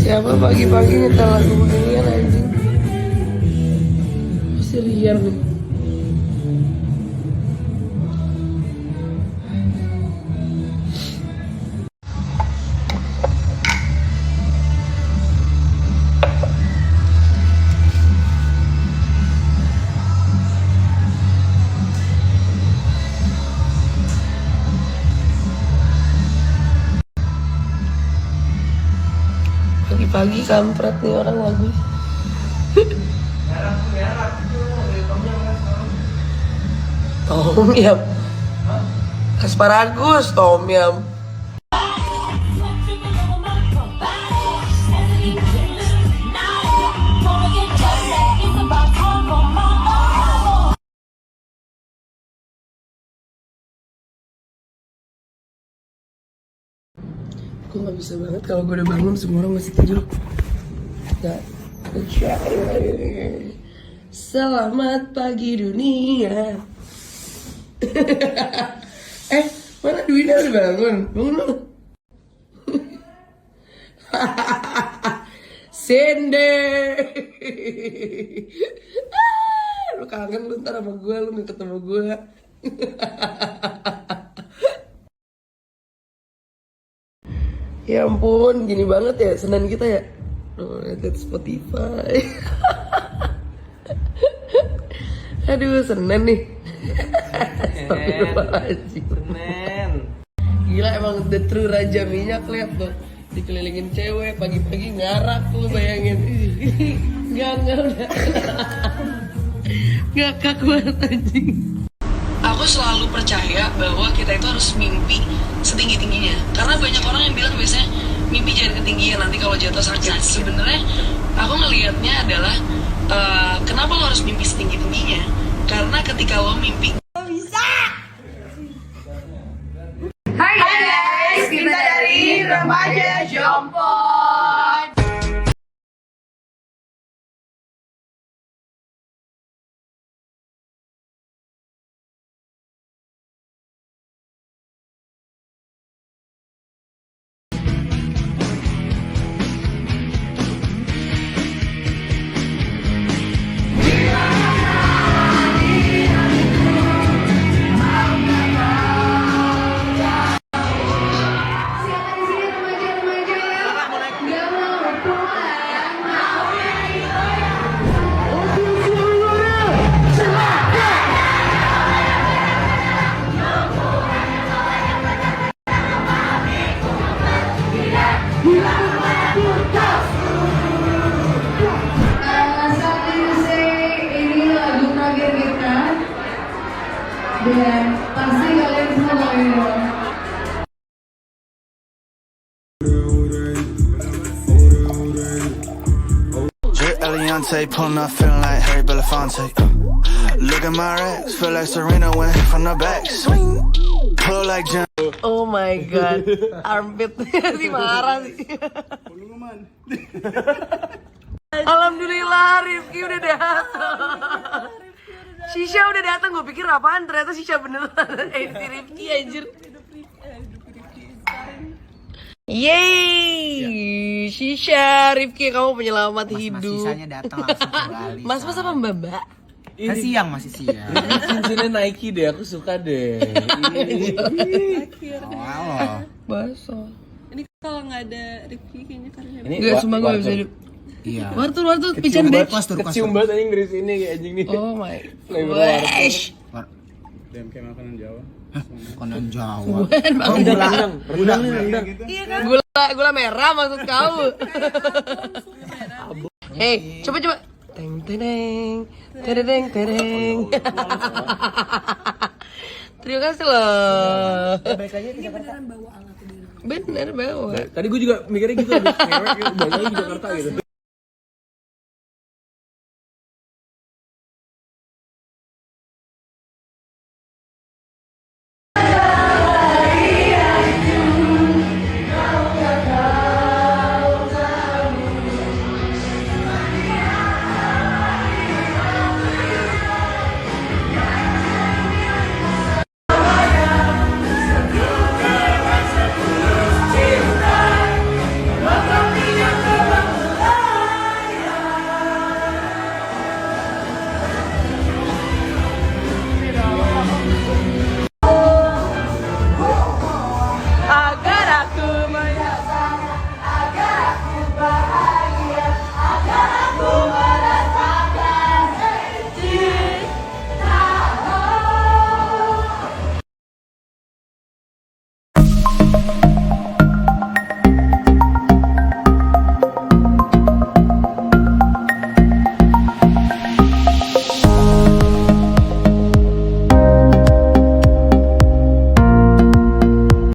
Siapa pagi-pagi nyetel lagu beginian anjing? Pasti liar nih. Pagi-pagi kampret nih orang lagu. Tom yam. Asparagus, tom yam. Gue gak bisa banget kalau gue udah bangun semua orang masih tidur. Gak. Selamat pagi dunia. Mana Dwina udah bangun? Bangun lu. Sende. Lu kangen lu ntar sama gue, lu gak ketemu gue. Ya ampun, gini banget ya Senin kita ya. Lihat Spotify. Aduh, Senin nih. Senin. Gila emang the true raja minyak, lihat tuh. Dikelilingin cewek, pagi-pagi ngarak tuh, bayangin. Enggak udah. Ngakak banget anjing. Aku selalu percaya bahwa kita itu harus mimpi setinggi-tingginya. Karena banyak orang yang bilang biasanya mimpi jangan ketinggian, nanti kalau jatuh sakit. Sebenarnya aku ngelihatnya adalah kenapa lo harus mimpi setinggi-tingginya? Karena ketika lo mimpi bisa. Hai guys, kita dari Remaja Jompot. Dan pasti kalian semua tahu. Drip Eliante, pulling up, feeling like Harry Belafonte. Look at my racks, feel like Serena went from the back. Swing, pull like John. oh my god, armpit si marah sih. Alhamdulillah Rifki udah datang. Shisha udah datang, gue pikir apaan, ternyata Shisha beneran. Si Rifki anjir. Yeay, Shisha, Rifki kamu penyelamat hidup. Sisanya datang langsung kembali. Mas apa mbak? Kan siang, masih siang. Ini cincinnya Nike deh, aku suka deh. Wow. Baso. Ini kalau nggak ada Rifki kayaknya karena Enggak, sumpah gue gak bisa hidup. Iya. Wartur, pican deh. Kecium banget anjing dari sini kayak anjing nih. Oh my Wesh. Dem kayak makanan Jawa. Makanan Jawa. Rendang nih rendang. Iya kan? Gula merah maksud kau. Hei, coba. Teng. Terima kasih loh. Bener bawa. Tadi gue juga mikirnya gitu, abis ngewek gitu, balik lagi di Jakarta gitu.